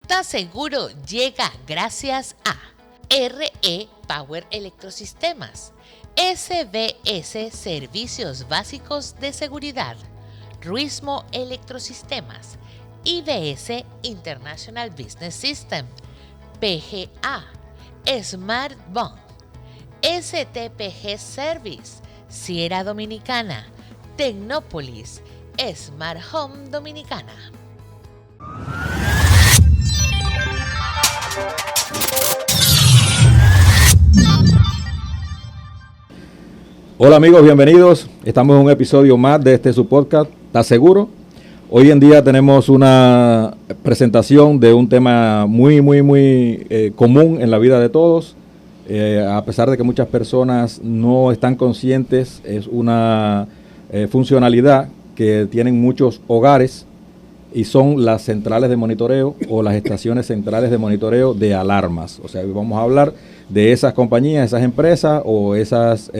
Seguro llega gracias a RE Power Electrosistemas, SBS Servicios Básicos de Seguridad, Ruismo Electrosistemas, IBS International Business System, PGA, Smart Bond, STPG Service, Sierra Dominicana, Tecnópolis, Smart Home Dominicana. Hola amigos, bienvenidos. Estamos en un episodio más de su podcast, ¿Estás seguro? Hoy en día tenemos una presentación de un tema muy común en la vida de todos. A pesar de que muchas personas no están conscientes, es una funcionalidad que tienen muchos hogares y son las centrales de monitoreo o las estaciones centrales de monitoreo de alarmas. O sea, vamos a hablar de esas compañías, esas empresas o esas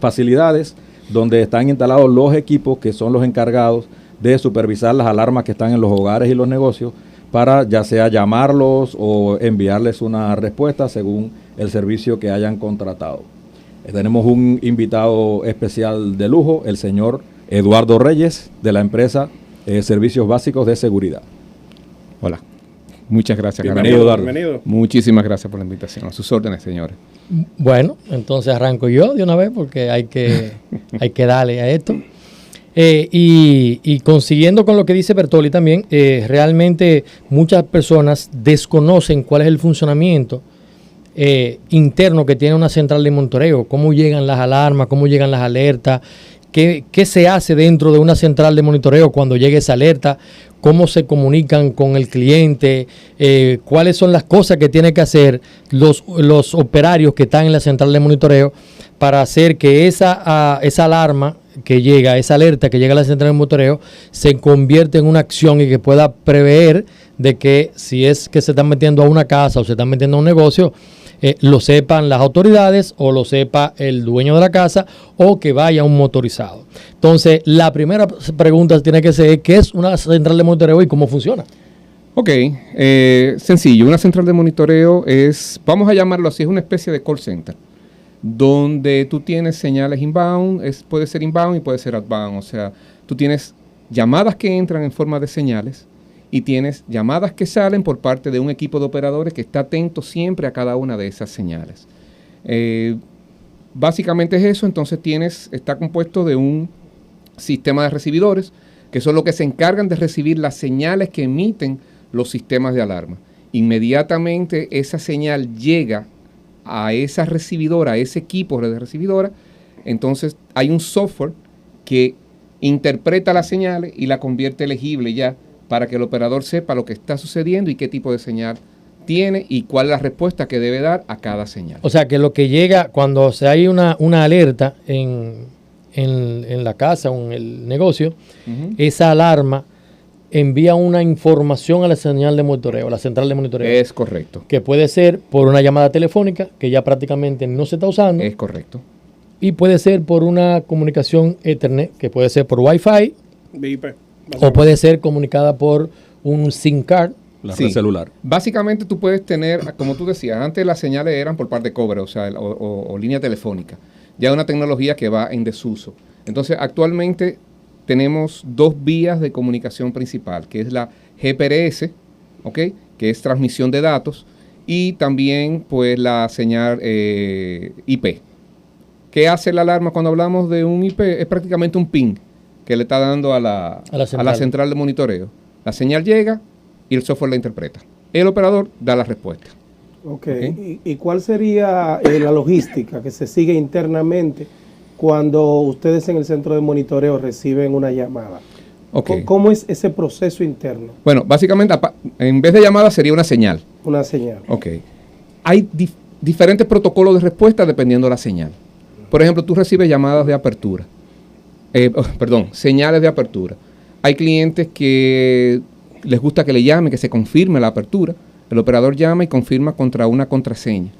facilidades donde están instalados los equipos que son los encargados de supervisar las alarmas que están en los hogares y los negocios para ya sea llamarlos o enviarles una respuesta según el servicio que hayan contratado. Tenemos un invitado especial de lujo, el señor Eduardo Reyes, de la empresa Servicios Básicos de Seguridad. Hola, muchas gracias. Bienvenido, Eduardo. Bienvenido. Muchísimas gracias por la invitación. A sus órdenes, señores. Bueno, entonces arranco yo de una vez porque hay que darle a esto. Y consiguiendo con lo que dice Bertoli también, realmente muchas personas desconocen cuál es el funcionamiento interno que tiene una central de monitoreo, cómo llegan las alarmas, cómo llegan las alertas, qué se hace dentro de una central de monitoreo cuando llegue esa alerta, cómo se comunican con el cliente, cuáles son las cosas que tienen que hacer los operarios que están en la central de monitoreo para hacer que esa alarma que llega, esa alerta que llega a la central de monitoreo se convierta en una acción y que pueda prever de que si es que se están metiendo a una casa o se están metiendo a un negocio, lo sepan las autoridades o lo sepa el dueño de la casa o que vaya un motorizado. Entonces, la primera pregunta tiene que ser ¿qué es una central de monitoreo y cómo funciona? Ok, sencillo. Una central de monitoreo es, vamos a llamarlo así, es una especie de call center donde tú tienes señales inbound, puede ser inbound y puede ser outbound. O sea, tú tienes llamadas que entran en forma de señales y tienes llamadas que salen por parte de un equipo de operadores que está atento siempre a cada una de esas señales. Básicamente es eso. Entonces está compuesto de un sistema de recibidores que son los que se encargan de recibir las señales que emiten los sistemas de alarma. Inmediatamente esa señal llega a esa recibidora, a ese equipo de recibidora, entonces hay un software que interpreta las señales y la convierte elegible ya para que el operador sepa lo que está sucediendo y qué tipo de señal tiene y cuál es la respuesta que debe dar a cada señal. O sea, que lo que llega cuando hay una alerta en la casa o en el negocio, esa alarma envía una información a la señal de monitoreo, a la central de monitoreo. Es correcto. Que puede ser por una llamada telefónica, que ya prácticamente no se está usando. Es correcto. Y puede ser por una comunicación Ethernet, que puede ser por Wi-Fi. VIP. O puede ser comunicada por un SIM card. La red celular. Básicamente tú puedes tener, como tú decías, antes las señales eran por parte de cobre, o sea, o línea telefónica. Ya es una tecnología que va en desuso. Entonces, actualmente tenemos dos vías de comunicación principal, que es la GPRS, ¿ok?, que es transmisión de datos, y también pues la señal IP. ¿Qué hace la alarma cuando hablamos de un IP? Es prácticamente un ping que le está dando a la central de monitoreo. La señal llega y el software la interpreta. El operador da la respuesta. Okay. ¿Y cuál sería la logística que se sigue internamente cuando ustedes en el centro de monitoreo reciben una llamada? Okay. ¿Cómo es ese proceso interno? Bueno, básicamente, en vez de llamada sería una señal. Una señal. Ok. Hay diferentes protocolos de respuesta dependiendo de la señal. Por ejemplo, tú recibes llamadas de apertura. Señales de apertura. Hay clientes que les gusta que le llamen, que se confirme la apertura. El operador llama y confirma contra una contraseña.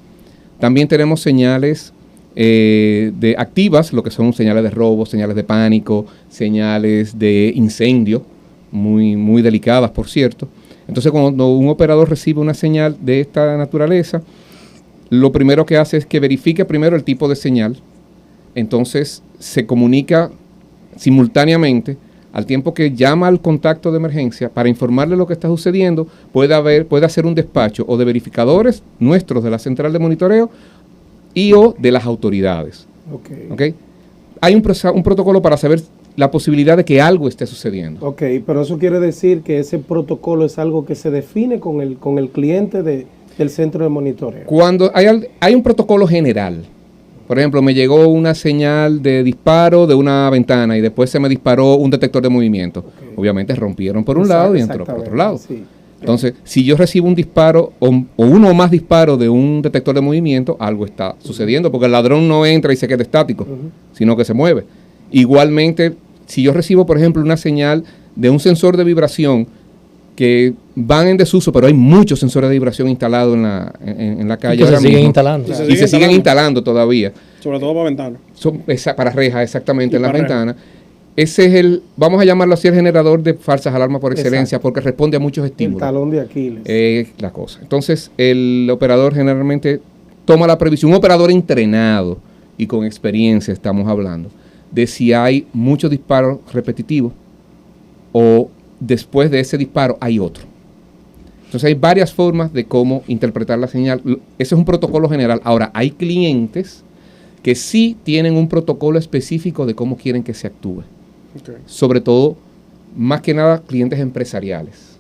También tenemos señales de activas, lo que son señales de robo, señales de pánico, señales de incendio, muy delicadas, por cierto. Entonces, cuando un operador recibe una señal de esta naturaleza, lo primero que hace es que verifique primero el tipo de señal. Entonces, se comunica simultáneamente al tiempo que llama al contacto de emergencia para informarle lo que está sucediendo. Puede hacer un despacho o de verificadores nuestros de la central de monitoreo y o de las autoridades. ¿Okay? Hay un protocolo para saber la posibilidad de que algo esté sucediendo. Ok, pero eso quiere decir que ese protocolo es algo que se define con el cliente del centro de monitoreo. Cuando hay un protocolo general. Por ejemplo, me llegó una señal de disparo de una ventana y después se me disparó un detector de movimiento. Okay. Obviamente rompieron por un lado y entró por otro lado. Sí. Entonces, si yo recibo un disparo o uno o más disparos de un detector de movimiento, algo está sucediendo, porque el ladrón no entra y se queda estático, sino que se mueve. Igualmente, si yo recibo, por ejemplo, una señal de un sensor de vibración que van en desuso, pero hay muchos sensores de vibración instalados en la calle. Y que se siguen instalando. Y se siguen instalando todavía. Sobre todo para ventanas. Para rejas, exactamente, en las ventanas. Ese es vamos a llamarlo así, el generador de falsas alarmas por excelencia. Exacto. Porque responde a muchos estímulos. El talón de Aquiles. La cosa. Entonces, el operador generalmente toma la previsión, un operador entrenado y con experiencia, estamos hablando, de si hay muchos disparos repetitivos o después de ese disparo hay otro. Entonces hay varias formas de cómo interpretar la señal. Ese es un protocolo general. Ahora, hay clientes que sí tienen un protocolo específico de cómo quieren que se actúe. Okay. Sobre todo, más que nada, clientes empresariales,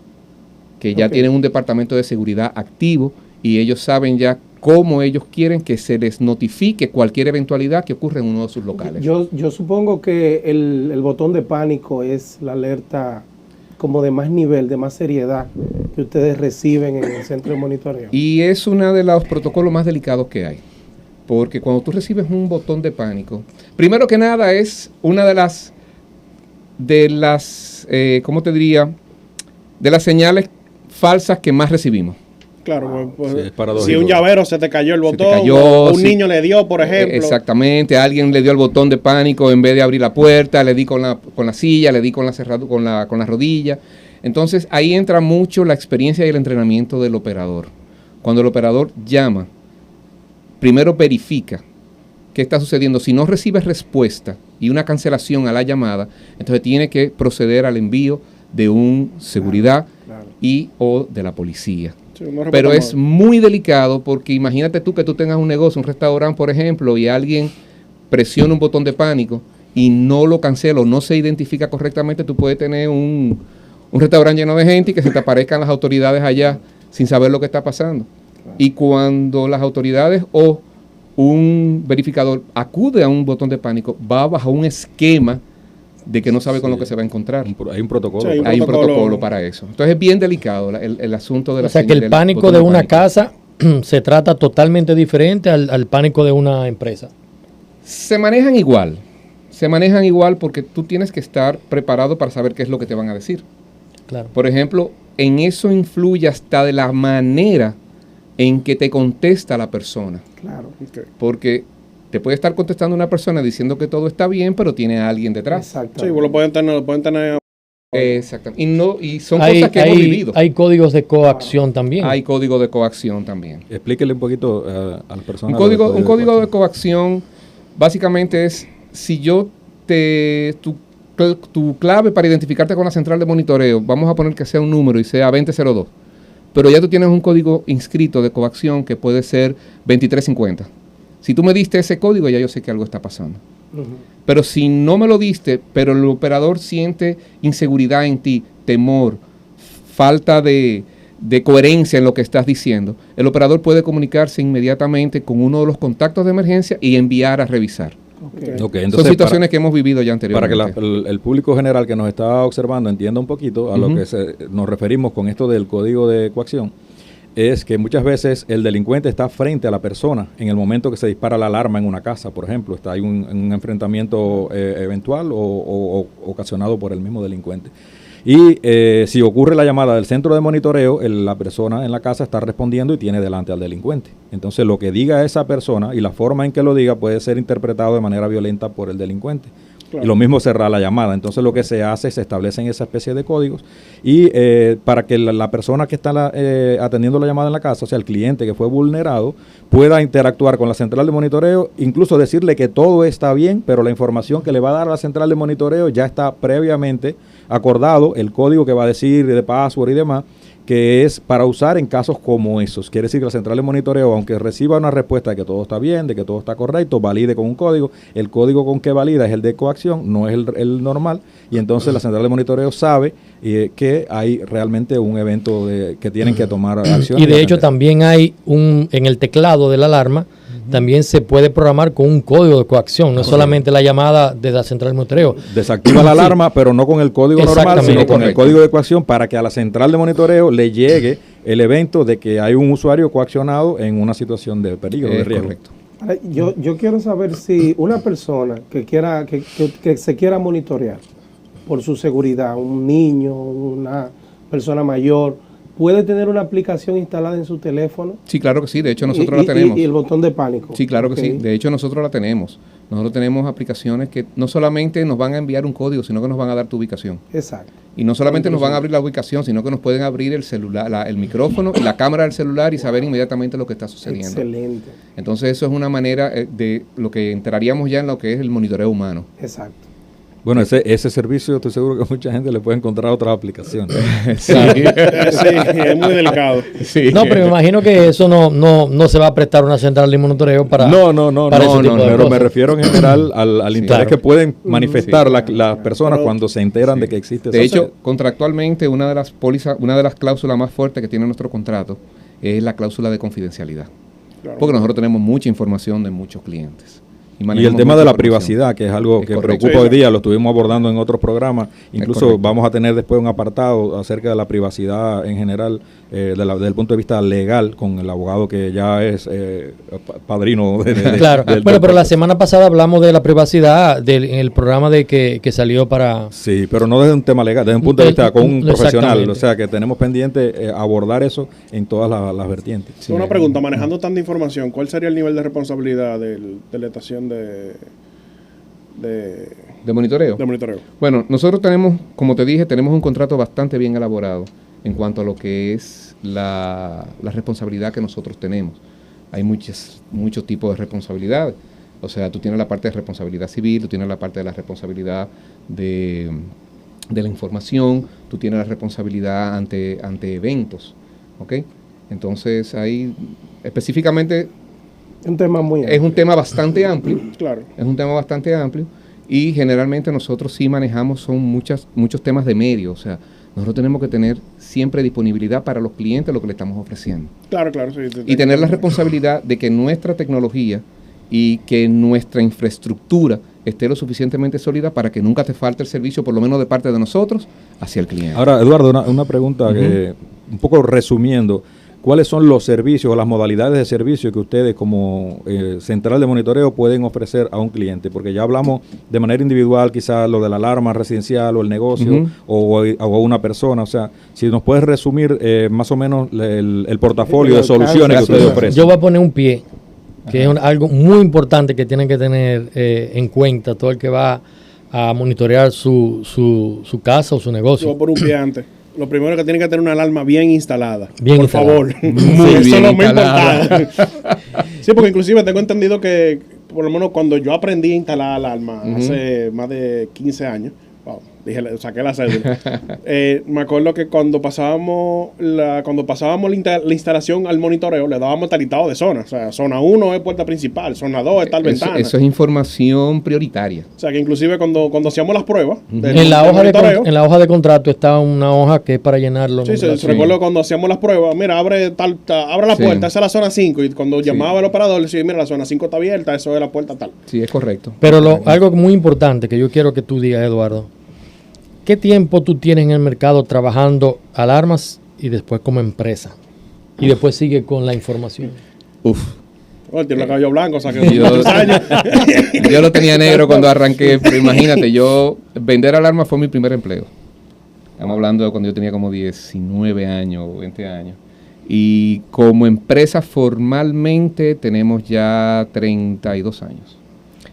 que ya tienen un departamento de seguridad activo y ellos saben ya cómo ellos quieren que se les notifique cualquier eventualidad que ocurra en uno de sus locales. Yo supongo que el botón de pánico es la alerta como de más nivel, de más seriedad que ustedes reciben en el centro de monitoreo. Y es uno de los protocolos más delicados que hay. Porque cuando tú recibes un botón de pánico, primero que nada es una de las ¿cómo te diría? De las señales falsas que más recibimos. Claro, pues, si un llavero se te cayó el botón, o un niño le dio, por ejemplo. Exactamente, alguien le dio el botón de pánico en vez de abrir la puerta, le di con la silla, le di con la rodilla. Entonces ahí entra mucho la experiencia y el entrenamiento del operador. Cuando el operador llama, primero verifica qué está sucediendo. Si no recibe respuesta y una cancelación a la llamada, entonces tiene que proceder al envío de un seguridad y o de la policía. Sí, pero es muy delicado porque imagínate tú que tú tengas un negocio, un restaurante, por ejemplo, y alguien presiona un botón de pánico y no lo cancela o no se identifica correctamente, tú puedes tener un restaurante lleno de gente y que se te aparezcan las autoridades allá sin saber lo que está pasando. Y cuando las autoridades o un verificador acude a un botón de pánico, va bajo un esquema de que no sabe con lo que se va a encontrar. Hay un protocolo. Sí, hay un protocolo para eso. Entonces es bien delicado el asunto de la... O sea que el pánico de una casa se trata totalmente diferente al pánico de una empresa. Se manejan igual porque tú tienes que estar preparado para saber qué es lo que te van a decir. Claro. Por ejemplo, en eso influye hasta de la manera en que te contesta la persona. Claro. Okay. Porque te puede estar contestando una persona diciendo que todo está bien, pero tiene a alguien detrás. Exacto. Sí, lo pueden tener. Exactamente. Y son cosas que hemos vivido. Hay códigos de coacción también. Hay código de coacción también. Explíquele un poquito a las personas. Un código de coacción básicamente es si yo tu clave para identificarte con la central de monitoreo, vamos a poner que sea un número y sea 2002. Pero ya tú tienes un código inscrito de coacción que puede ser 2350. Si tú me diste ese código, ya yo sé que algo está pasando. Pero si no me lo diste, pero el operador siente inseguridad en ti, temor, falta de coherencia en lo que estás diciendo, el operador puede comunicarse inmediatamente con uno de los contactos de emergencia y enviar a revisar. Okay, entonces, son situaciones que hemos vivido ya anteriormente. Para que el público general que nos está observando entienda un poquito a lo que nos referimos con esto del código de coacción, es que muchas veces el delincuente está frente a la persona en el momento que se dispara la alarma en una casa, por ejemplo. Hay un enfrentamiento eventual o ocasionado por el mismo delincuente. Y si ocurre la llamada del centro de monitoreo, la persona en la casa está respondiendo y tiene delante al delincuente. Entonces lo que diga esa persona y la forma en que lo diga puede ser interpretado de manera violenta por el delincuente. Claro. Y lo mismo cerrar la llamada. Entonces lo que se hace es se establecen esa especie de códigos y para que la persona que está atendiendo la llamada en la casa, o sea, el cliente que fue vulnerado, pueda interactuar con la central de monitoreo, incluso decirle que todo está bien, pero la información que le va a dar a la central de monitoreo ya está previamente acordado, el código que va a decir de password y demás, que es para usar en casos como esos. Quiere decir que la central de monitoreo, aunque reciba una respuesta de que todo está bien, de que todo está correcto, valide con un código. El código con que valida es el de coacción, no es el normal. Y entonces la central de monitoreo sabe que hay realmente un evento que tienen que tomar acción. Y de hecho también hay en el teclado de la alarma, también se puede programar con un código de coacción, no solamente la llamada de la central de monitoreo. Desactiva la alarma, pero no con el código normal, sino con el código de coacción para que a la central de monitoreo le llegue el evento de que hay un usuario coaccionado en una situación de peligro, de riesgo. Correcto. Ahora, yo quiero saber si una persona que se quiera monitorear por su seguridad, un niño, una persona mayor, ¿puede tener una aplicación instalada en su teléfono? Sí, claro que sí. De hecho, nosotros la tenemos. Y el botón de pánico. Sí, claro que sí. De hecho, nosotros la tenemos. Nosotros tenemos aplicaciones que no solamente nos van a enviar un código, sino que nos van a dar tu ubicación. Exacto. Y no solamente nos van a abrir la ubicación, sino que nos pueden abrir el celular, el micrófono y la cámara del celular y saber inmediatamente lo que está sucediendo. Excelente. Entonces, eso es una manera de lo que entraríamos ya en lo que es el monitoreo humano. Exacto. Bueno, ese servicio estoy seguro que mucha gente le puede encontrar otras aplicaciones. Sí, es muy delicado. Sí. No, pero me imagino que eso no se va a prestar una central de monitoreo para... No, pero me refiero en general al interés que pueden manifestar las personas cuando se enteran de que existe. De hecho, contractualmente una de las cláusulas más fuertes que tiene nuestro contrato es la cláusula de confidencialidad. Claro. Porque nosotros tenemos mucha información de muchos clientes. Y el tema de la privacidad, que es algo que preocupa hoy día, lo estuvimos abordando en otros programas. Incluso vamos a tener después un apartado acerca de la privacidad en general, desde el punto de vista legal, con el abogado que ya es padrino claro. Pero la semana pasada hablamos de la privacidad en el programa de que salió para... Sí, pero no desde un tema legal, desde un punto de vista con un profesional. O sea, que tenemos pendiente abordar eso en todas las vertientes. Sí. Una pregunta, manejando tanta información, ¿cuál sería el nivel de responsabilidad de la estación de monitoreo? De monitoreo. Bueno, nosotros tenemos, como te dije, tenemos un contrato bastante bien elaborado en cuanto a lo que es la responsabilidad que nosotros tenemos. Hay muchos tipos de responsabilidades. O sea, tú tienes la parte de responsabilidad civil, tú tienes la parte de la responsabilidad de la información, tú tienes la responsabilidad ante eventos, ¿ok? Entonces, ahí específicamente... Es un tema bastante amplio. Claro. Es un tema bastante amplio y generalmente nosotros sí manejamos muchos temas de medio. O sea, nosotros tenemos que tener siempre disponibilidad para los clientes lo que le estamos ofreciendo. Claro, sí. Y tener la responsabilidad de que nuestra tecnología y que nuestra infraestructura esté lo suficientemente sólida para que nunca te falte el servicio, por lo menos de parte de nosotros, hacia el cliente. Ahora, Eduardo, una pregunta que, un poco resumiendo. ¿Cuáles son los servicios o las modalidades de servicio que ustedes como central de monitoreo pueden ofrecer a un cliente? Porque ya hablamos de manera individual, quizás lo de la alarma residencial o el negocio o una persona. O sea, si nos puedes resumir más o menos el portafolio de soluciones que ustedes ofrecen. Yo voy a poner un pie, que es algo muy importante que tienen que tener en cuenta todo el que va a monitorear su casa o su negocio. Yo voy a poner un pie antes. Lo primero es que tiene que tener una alarma bien instalada. Por favor. Muy eso bien es lo más instalada. importante. Sí, porque inclusive tengo entendido que, por lo menos cuando yo aprendí a instalar alarma hace más de 15 años, saqué la cédula. Me acuerdo que cuando pasábamos la instalación al monitoreo, le dábamos tal listado de zonas. O sea, zona 1 es puerta principal, zona 2 es tal ventana. Eso es información prioritaria. O sea, que inclusive cuando hacíamos las pruebas... En la hoja de contrato está una hoja que es para llenarlo. Sí, recuerdo cuando hacíamos las pruebas, mira, abre la puerta, esa es la zona 5. Y cuando llamaba el operador, le decía, mira, la zona 5 está abierta, eso es la puerta tal. Sí, es correcto. Pero algo muy importante que yo quiero que tú digas, Eduardo, ¿qué tiempo tú tienes en el mercado trabajando alarmas y después como empresa? Y después sigue con la información. Tiene el cabello blanco, o sea que yo lo tenía negro cuando arranqué, pero imagínate, vender alarmas fue mi primer empleo. Estamos hablando de cuando yo tenía como 19 años o 20 años. Y como empresa formalmente tenemos ya 32 años.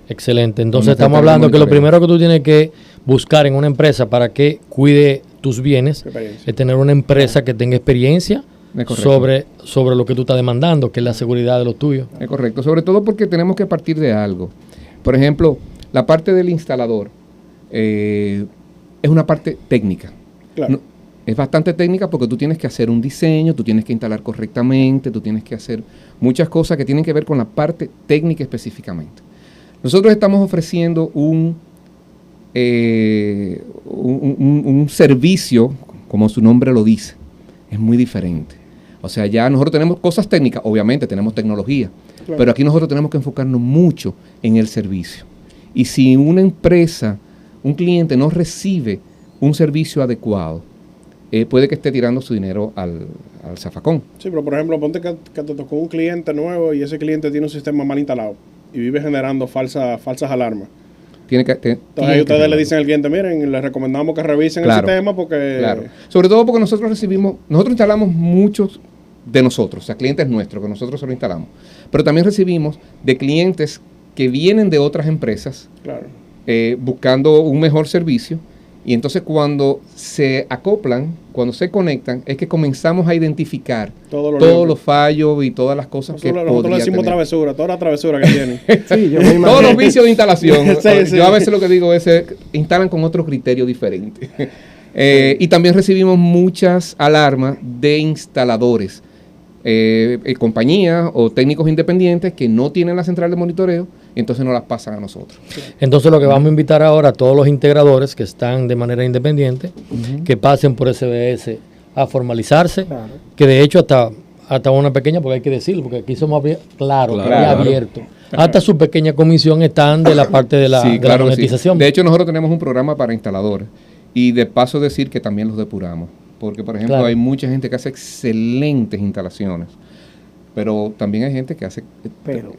Excelente. Entonces Una estamos central de hablando que lo monitoreo. primero que tú tienes que buscar en una empresa para que cuide tus bienes Experiencia. es tener una empresa que tenga experiencia Es correcto. sobre lo que tú estás demandando, que es la seguridad de lo tuyo. Es correcto, sobre todo porque tenemos que partir de algo. Por ejemplo, la parte del instalador es una parte técnica. Claro. No, es bastante técnica porque tú tienes que hacer un diseño, tú tienes que instalar correctamente, tú tienes que hacer muchas cosas que tienen que ver con la parte técnica específicamente. Nosotros estamos ofreciendo un servicio, como su nombre lo dice, es muy diferente. O sea, ya nosotros tenemos cosas técnicas, obviamente tenemos tecnología, Claro. pero aquí nosotros tenemos que enfocarnos mucho en el servicio. Y si una empresa, un cliente no recibe un servicio adecuado, puede que esté tirando su dinero al zafacón. Sí, pero por ejemplo, ponte que te tocó un cliente nuevo y ese cliente tiene un sistema mal instalado y vive generando falsas alarmas. Entonces Entonces ahí ustedes le dicen al cliente, miren, les recomendamos que revisen Claro, el sistema porque... Claro. Sobre todo porque nosotros instalamos muchos de nosotros, o sea, clientes nuestros, que nosotros se lo instalamos. Pero también recibimos de clientes que vienen de otras empresas Claro. buscando un mejor servicio. Y entonces cuando se acoplan, cuando se conectan, es que comenzamos a identificar todos los fallos y todas las cosas que Nosotros le podría decimos tener. travesura, toda la travesura que tienen. Sí, yo me imagino. Todos los vicios de instalación. Sí, sí. Yo a veces lo que digo es instalan con otro criterio diferente. Y también recibimos muchas alarmas de instaladores, compañías o técnicos independientes que no tienen la central de monitoreo y entonces nos las pasan a nosotros. Entonces lo que vamos a invitar ahora a todos los integradores que están de manera independiente, que pasen por SBS a formalizarse, Claro. que de hecho hasta una pequeña, porque hay que decirlo, porque aquí somos claro, y Claro. abiertos. Hasta su pequeña comisión están de la parte de la, Sí, de claro la que sí. monetización. De hecho, nosotros tenemos un programa para instaladores y de paso decir que también los depuramos. Porque, por ejemplo, Claro. hay mucha gente que hace excelentes instalaciones, pero también hay gente que hace Pero-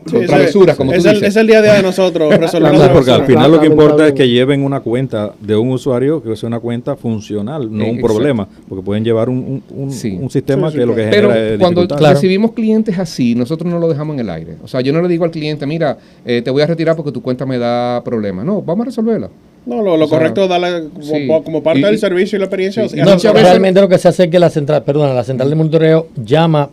con travesuras, como tú dices. Es el día a día de nosotros resolver Sí, las porque al travesuras. final lo que importa es Lamentablemente. que lleven una cuenta de un usuario que sea una cuenta funcional, no un Exacto. problema, porque pueden llevar un Sí. sistema Sí, sí, que lo que Pero genera es cuando dificultad. Claro. recibimos clientes así, nosotros no lo dejamos en el aire. O sea, yo no le digo al cliente, mira, te voy a retirar porque tu cuenta me da problemas. No, vamos a resolverla. No, lo O sea, correcto es darle sí. como parte Y- del servicio y la experiencia. sí. y No, No, muchas veces- realmente lo que se hace es que la central de monitoreo llama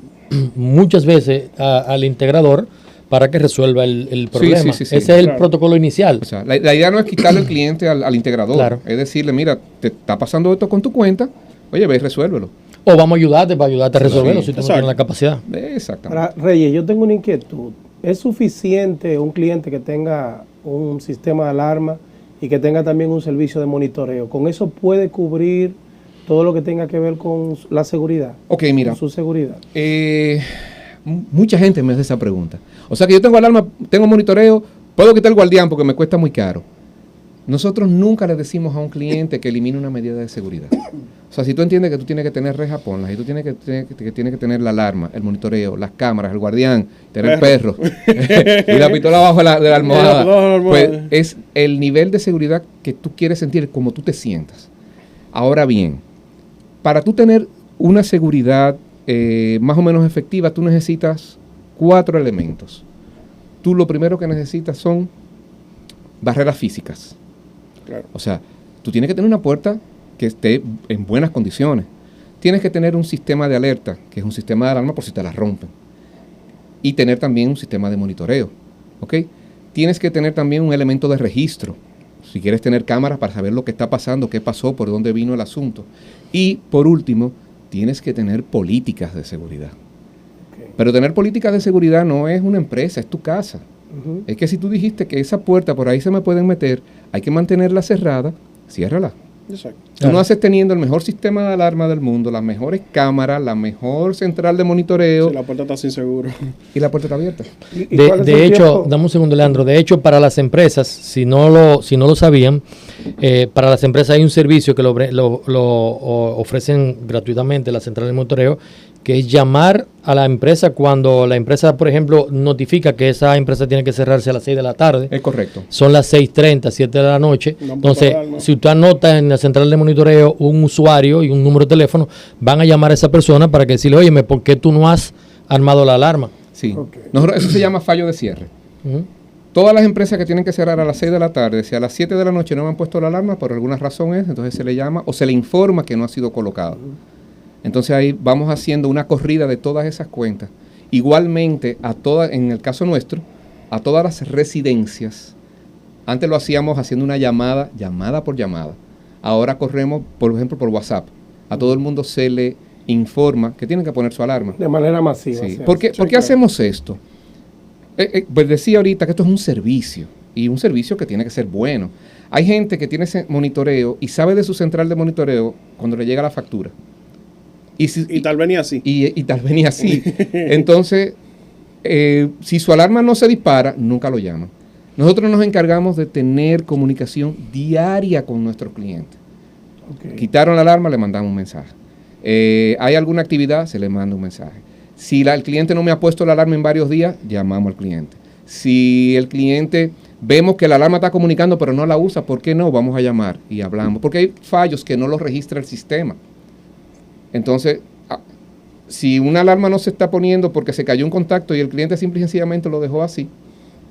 muchas veces al integrador para que resuelva el problema. sí, sí, Ese es el claro. protocolo inicial. O sea, la idea no es quitarle el cliente al integrador. Claro. Es decirle, mira, te está pasando esto con tu cuenta, oye, ve y resuélvelo. O vamos a ayudarte para ayudarte a resolverlo Sí, si tú no exacto. tienes la capacidad. Exactamente. Ahora, Reyes, yo tengo una inquietud. ¿Es suficiente un cliente que tenga un sistema de alarma y que tenga también un servicio de monitoreo? ¿Con eso puede cubrir todo lo que tenga que ver con la seguridad? Ok, mira, Con su seguridad. mucha gente me hace esa pregunta. O sea que yo tengo alarma, tengo monitoreo, puedo quitar el guardián porque me cuesta muy caro. Nosotros nunca le decimos a un cliente que elimine una medida de seguridad. O sea, si tú entiendes que tú tienes que tener reja, ponlas. Y tú tienes que tener la alarma, el monitoreo, las cámaras, el guardián, tener perro. Y la pistola abajo de la Y la almohada. pistola abajo de la almohada. Pues es el nivel de seguridad que tú quieres sentir, como tú te sientas. Ahora bien, para tú tener una seguridad más o menos efectiva, tú necesitas 4 elementos. Tú lo primero que necesitas son barreras físicas. Claro. O sea, tú tienes que tener una puerta que esté en buenas condiciones. Tienes que tener un sistema de alerta, que es un sistema de alarma por si te la rompen. Y tener también un sistema de monitoreo. ¿Ok? Tienes que tener también un elemento de registro. Si quieres tener cámaras para saber lo que está pasando, qué pasó, por dónde vino el asunto. Y por último, tienes que tener políticas de seguridad. Ok. Pero tener políticas de seguridad no es una empresa, es tu casa. Ujú. Es que si tú dijiste que esa puerta por ahí se me pueden meter, hay que mantenerla cerrada, ciérrala. Exacto. Tú no haces teniendo el mejor sistema de alarma del mundo, las mejores cámaras, la mejor central de monitoreo Si la puerta está sin seguro. y la puerta está abierta. ¿Y cuál es De el hecho, tiempo? dame un segundo, Leandro. De hecho, para las empresas, si no lo sabían, para las empresas hay un servicio que ofrecen gratuitamente la central de monitoreo, que es llamar a la empresa cuando la empresa, por ejemplo, notifica que esa empresa tiene que cerrarse a las 6 de la tarde. Es correcto. Son las 6:30, 7 de la noche. No, Entonces, total, ¿no? si usted anota en la central de monitoreo un usuario y un número de teléfono, van a llamar a esa persona para que decirle, óyeme, ¿por qué tú no has armado la alarma? Sí. Ok. Eso se llama fallo de cierre. Ujú. Todas las empresas que tienen que cerrar a las 6 de la tarde, si a las 7 de la noche no me han puesto la alarma, por alguna razón entonces se le llama o se le informa que no ha sido colocado. Entonces ahí vamos haciendo una corrida de todas esas cuentas. Igualmente, en el caso nuestro, a todas las residencias, antes lo hacíamos haciendo una llamada por llamada. Ahora corremos, por ejemplo, por WhatsApp. A todo el mundo se le informa que tienen que poner su alarma. De manera masiva. Sí. ¿Por qué hacemos esto? Pues decía ahorita que esto es un servicio, y un servicio que tiene que ser bueno. Hay gente que tiene ese monitoreo y sabe de su central de monitoreo cuando le llega la factura. Y tal vez ni así. Y tal vez ni así. Entonces, si su alarma no se dispara, nunca lo llaman. Nosotros nos encargamos de tener comunicación diaria con nuestros clientes. Okay. Quitaron la alarma, le mandamos un mensaje. Hay alguna actividad, se le manda un mensaje. Si el cliente no me ha puesto la alarma en varios días, llamamos al cliente. Si el cliente vemos que la alarma está comunicando pero no la usa, ¿por qué no? Vamos a llamar y hablamos. Porque hay fallos que no los registra el sistema. Entonces, si una alarma no se está poniendo porque se cayó un contacto y el cliente simple y sencillamente lo dejó así,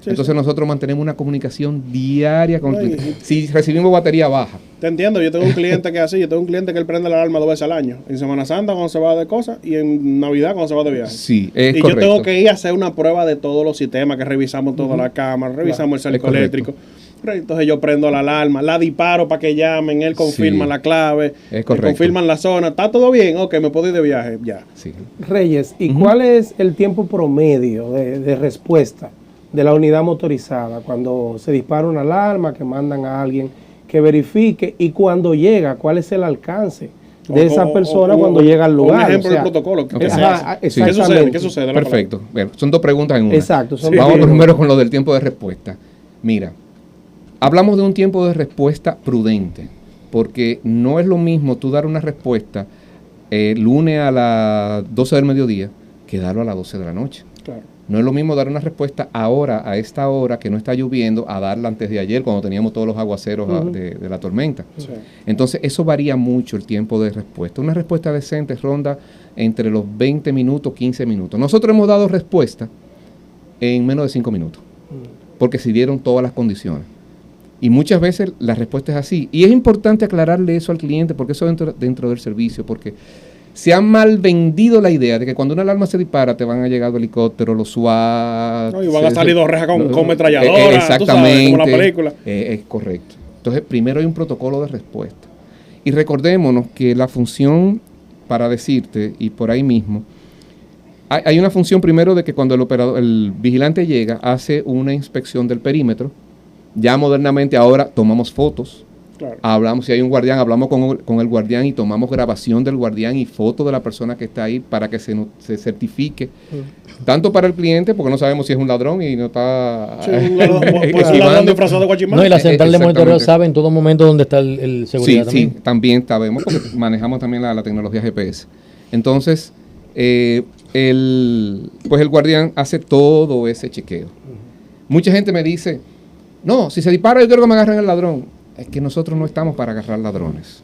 entonces nosotros mantenemos una comunicación diaria con el cliente. Si recibimos batería baja. Te entiendo, yo tengo un cliente que es así, yo tengo un cliente que él prende la alarma 2 veces al año. En Semana Santa cuando se va de cosas y en Navidad cuando se va de viaje. Sí, es y correcto. yo tengo que ir a hacer una prueba de todos los sistemas, que revisamos toda la cámara, revisamos el cerco eléctrico. Entonces yo prendo la alarma, la disparo para que llamen, él confirma la clave, confirman la zona, ¿está todo bien? Ok, me puedo ir de viaje, ya. Sí. Reyes, ¿y cuál es el tiempo promedio de respuesta de la unidad motorizada cuando se dispara una alarma, que mandan a alguien que verifique, y cuando llega, cuál es el alcance de esa persona cuando llega al lugar? Un ejemplo del protocolo. Okay. ¿Qué sucede? Perfecto. Bueno, son 2 preguntas en una. Exacto. Vamos primero con lo del tiempo de respuesta. Mira, hablamos de un tiempo de respuesta prudente, porque no es lo mismo tú dar una respuesta lunes a las 12 del mediodía que darlo a las 12 de la noche. Claro. No es lo mismo dar una respuesta ahora, a esta hora, que no está lloviendo, a darla antes de ayer, cuando teníamos todos los aguaceros de la tormenta. Sí. Entonces, eso varía mucho el tiempo de respuesta. Una respuesta decente ronda entre los 20 minutos, 15 minutos. Nosotros hemos dado respuesta en menos de 5 minutos, porque se dieron todas las condiciones. Y muchas veces la respuesta es así. Y es importante aclararle eso al cliente, porque eso dentro del servicio, porque se ha mal vendido la idea de que cuando una alarma se dispara te van a llegar helicópteros, los SWAT. No, y van a salir 2 rejas con metralladoras, exactamente, tú sabes, como la película. Es correcto. Entonces, primero hay un protocolo de respuesta. Y recordémonos que la función, para decirte, y por ahí mismo, hay una función primero de que cuando el vigilante llega, hace una inspección del perímetro. Ya modernamente ahora tomamos fotos. Claro. Hablamos, si hay un guardián, hablamos con el guardián y tomamos grabación del guardián y foto de la persona que está ahí para que se certifique. Tanto para el cliente, porque no sabemos si es un ladrón y no está... Sí, un ladrón disfrazado de guachimán. No, y la central de monitoreo sabe en todo momento dónde está el seguridad también. Sí, también sabemos, porque manejamos también la tecnología GPS. Entonces, pues el guardián hace todo ese chequeo. Mucha gente me dice, no, si se dispara yo quiero que me agarren el ladrón. Es que nosotros no estamos para agarrar ladrones.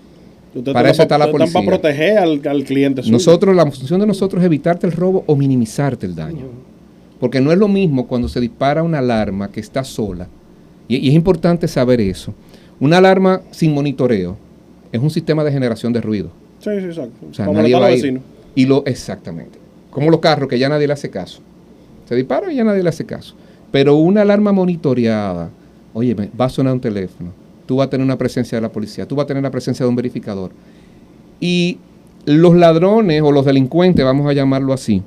Para eso está la policía. Están para proteger al cliente suyo. La función de nosotros es evitarte el robo o minimizarte el daño. Porque no es lo mismo cuando se dispara una alarma que está sola. Y es importante saber eso. Una alarma sin monitoreo es un sistema de generación de ruido. Sí, exacto. O sea, como nadie va a ir. vecino. Exactamente. Como los carros que ya nadie le hace caso. Se dispara y ya nadie le hace caso. Pero una alarma monitoreada, oye, va a sonar un teléfono. Tú vas a tener una presencia de la policía, tú vas a tener la presencia de un verificador. Y los ladrones o los delincuentes, vamos a llamarlo así,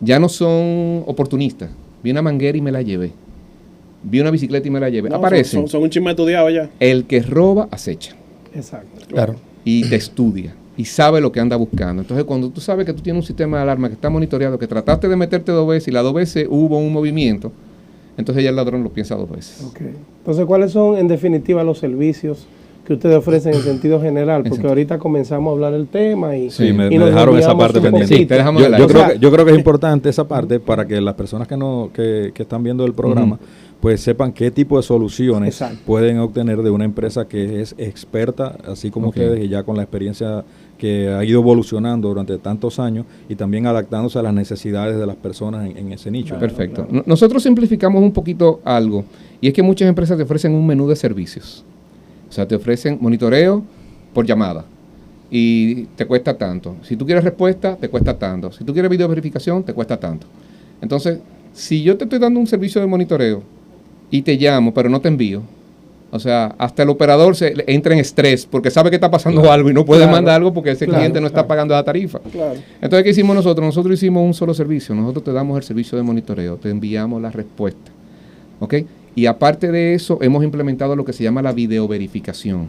ya no son oportunistas. Vi una manguera y me la llevé. Vi una bicicleta y me la llevé. No, aparecen. Son un chisme estudiado ya. El que roba, acecha. Exacto. Claro. Y te estudia. Y sabe lo que anda buscando. Entonces, cuando tú sabes que tú tienes un sistema de alarma que está monitoreado, que trataste de meterte 2 veces y las 2 veces hubo un movimiento, entonces ya el ladrón lo piensa 2 veces. Okay. Entonces, ¿cuáles son en definitiva los servicios que ustedes ofrecen en sentido general? Porque ahorita comenzamos a hablar del tema y, me nos dejaron esa desviamos parte un pendiente. poquito. Yo creo que es importante esa parte para que las personas que están viendo el programa pues sepan qué tipo de soluciones pueden obtener de una empresa que es experta, así como ustedes, y ya con la experiencia que ha ido evolucionando durante tantos años y también adaptándose a las necesidades de las personas en ese nicho. Perfecto. Nosotros simplificamos un poquito algo, y es que muchas empresas te ofrecen un menú de servicios. O sea, te ofrecen monitoreo por llamada y te cuesta tanto. Si tú quieres respuesta, te cuesta tanto. Si tú quieres video verificación, te cuesta tanto. Entonces, si yo te estoy dando un servicio de monitoreo y te llamo, pero no te envío, o sea, hasta el operador entra en estrés porque sabe que está pasando algo y no puede mandar algo porque ese cliente no está pagando la tarifa. Claro. Entonces, ¿qué hicimos nosotros? Nosotros hicimos un solo servicio. Nosotros te damos el servicio de monitoreo, te enviamos la respuesta. ¿Ok? Y aparte de eso, hemos implementado lo que se llama la videoverificación,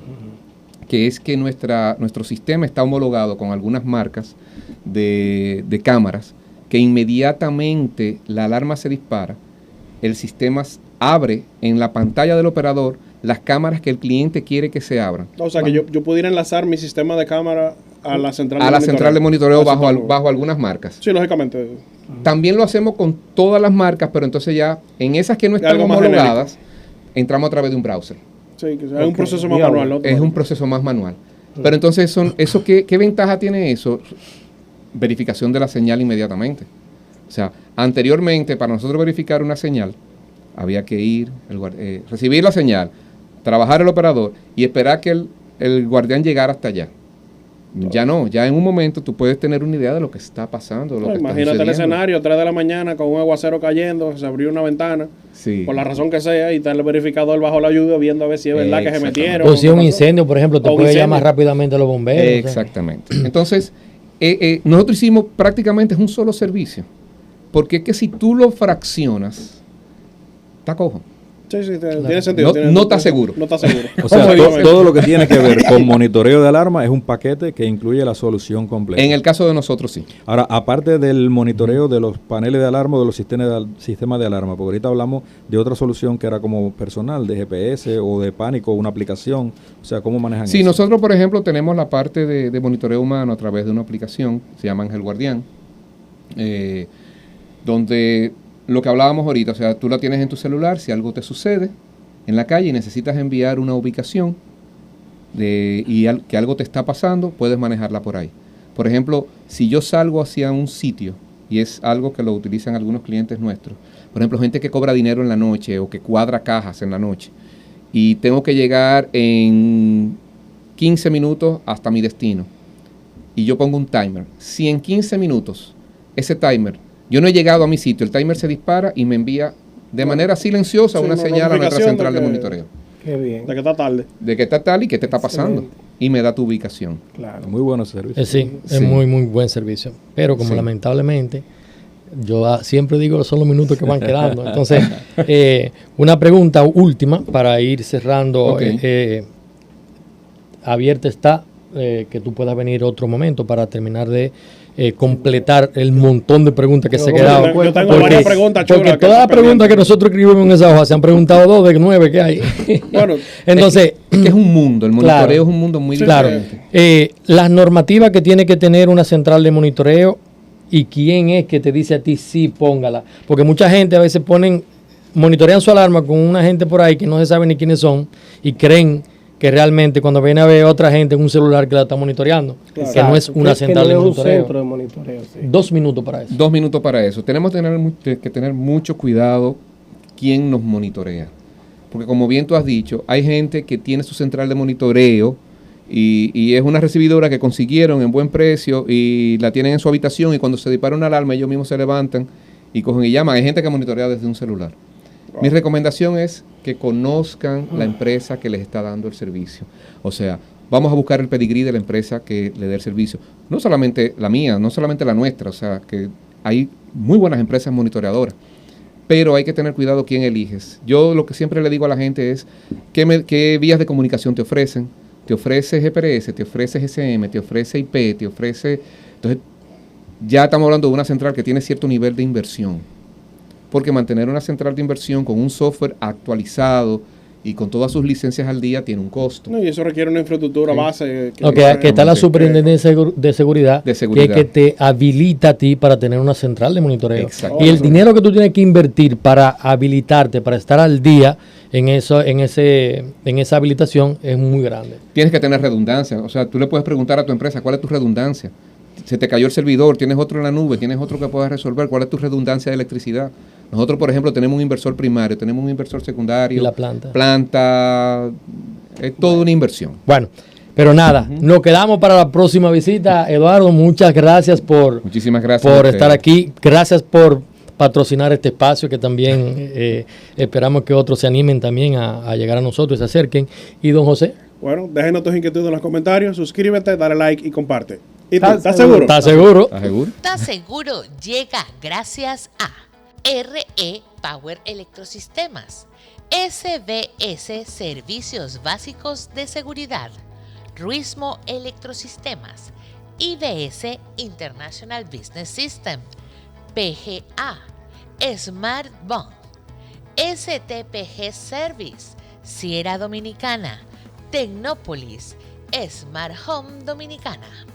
que es que nuestro sistema está homologado con algunas marcas de cámaras, que inmediatamente la alarma se dispara, el sistema abre en la pantalla del operador las cámaras que el cliente quiere que se abran. O sea, que yo pudiera enlazar mi sistema de cámara a la central de monitoreo. A la central de monitoreo bajo algunas marcas. Sí, lógicamente. También lo hacemos con todas las marcas, pero entonces ya en esas que no están homologadas, entramos a través de un browser. Sí, que es un proceso más manual, ¿no? Es un proceso más manual. Pero entonces, ¿qué ventaja tiene eso? Verificación de la señal inmediatamente. O sea, anteriormente, para nosotros verificar una señal, había que ir, recibir la señal, trabajar el operador y esperar que el guardián llegara hasta allá. Ya no, ya en un momento tú puedes tener una idea de lo que está pasando. Imagínate el escenario, 3 de la mañana con un aguacero cayendo, se abrió una ventana, por la razón que sea, y está el verificador bajo la lluvia viendo a ver si es verdad que se metieron. O si un incendio, por ejemplo, te puede llamar rápidamente a los bomberos. Exactamente. Entonces, nosotros hicimos prácticamente un solo servicio, porque es que si tú lo fraccionas, está cojo. Sí, tiene sentido. No está seguro. No está seguro. O sea, todo lo que tiene que ver con monitoreo de alarma es un paquete que incluye la solución completa. En el caso de nosotros, sí. Ahora, aparte del monitoreo de los paneles de alarma o de los sistemas de alarma, porque ahorita hablamos de otra solución que era como personal, de GPS o de pánico, una aplicación. O sea, ¿cómo manejan eso? Sí, nosotros, por ejemplo, tenemos la parte de monitoreo humano a través de una aplicación, se llama Ángel Guardián, donde lo que hablábamos ahorita, o sea, tú la tienes en tu celular, si algo te sucede en la calle y necesitas enviar una ubicación que algo te está pasando, puedes manejarla por ahí. Por ejemplo, si yo salgo hacia un sitio, y es algo que lo utilizan algunos clientes nuestros, por ejemplo, gente que cobra dinero en la noche o que cuadra cajas en la noche, y tengo que llegar en 15 minutos hasta mi destino, y yo pongo un timer. Si en 15 minutos ese timer yo no he llegado a mi sitio, el timer se dispara y me envía de manera silenciosa una señal a nuestra central de monitoreo. Qué bien. De que está tarde. De que está tarde y qué te está pasando. Y me da tu ubicación. Claro. Muy bueno servicio. Sí, es muy, muy buen servicio. Pero como lamentablemente, yo siempre digo son los minutos que van quedando. Entonces, una pregunta última para ir cerrando. Okay. Abierta está, que tú puedas venir otro momento para terminar de completar el montón de preguntas que se quedaban. Yo tengo varias preguntas chulas. Porque todas las preguntas que nosotros escribimos en esa hoja se han preguntado 2 de 9 que hay. Bueno, entonces, es que es un mundo, el monitoreo es un mundo muy diferente. Claro. Las normativas que tiene que tener una central de monitoreo y quién es que te dice a ti sí, póngala. Porque mucha gente a veces monitorean su alarma con una gente por ahí que no se sabe ni quiénes son y creen que realmente cuando viene a ver otra gente en un celular que la está monitoreando, claro, que no es una central de monitoreo. Un centro de monitoreo, sí. 2 minutos para eso. 2 minutos para eso. Tenemos que tener mucho cuidado quién nos monitorea. Porque como bien tú has dicho, hay gente que tiene su central de monitoreo y es una recibidora que consiguieron en buen precio y la tienen en su habitación y cuando se dispara una alarma ellos mismos se levantan y cogen y llaman. Hay gente que monitorea desde un celular. Wow. Mi recomendación es que conozcan la empresa que les está dando el servicio. O sea, vamos a buscar el pedigrí de la empresa que le dé el servicio. No solamente la mía, no solamente la nuestra, o sea, que hay muy buenas empresas monitoreadoras, pero hay que tener cuidado quién eliges. Yo lo que siempre le digo a la gente es, ¿qué vías de comunicación te ofrecen? Te ofrece GPRS, te ofrece GSM, te ofrece IP, te ofrece... Entonces, ya estamos hablando de una central que tiene cierto nivel de inversión. Porque mantener una central de inversión con un software actualizado y con todas sus licencias al día tiene un costo. No, y eso requiere una infraestructura base. Que está la Superintendencia de Seguridad, que es que te habilita a ti para tener una central de monitoreo. Exacto. Y el dinero que tú tienes que invertir para habilitarte, para estar al día esa habilitación es muy grande. Tienes que tener redundancia. O sea, tú le puedes preguntar a tu empresa cuál es tu redundancia. Se te cayó el servidor, tienes otro en la nube, tienes otro que puedas resolver. ¿Cuál es tu redundancia de electricidad? Nosotros, por ejemplo, tenemos un inversor primario, tenemos un inversor secundario. Y la planta. Planta, es toda una inversión. Bueno, pero nada, nos quedamos para la próxima visita. Eduardo, muchas gracias Muchísimas gracias por estar aquí. Gracias por patrocinar este espacio, que también esperamos que otros se animen también a llegar a nosotros y se acerquen. Y don José. Bueno, déjenos tus inquietudes en los comentarios, suscríbete, dale like y comparte. ¿Y tú, ¿Estás estás seguro? ¿Estás seguro? ¿Estás seguro? ¿Estás seguro? Llega gracias a RE Power Electrosistemas, SBS Servicios Básicos de Seguridad, Ruismo Electrosistemas, IBS International Business System, PGA, Smart Bond, STPG Service, Sierra Dominicana, Tecnópolis, Smart Home Dominicana.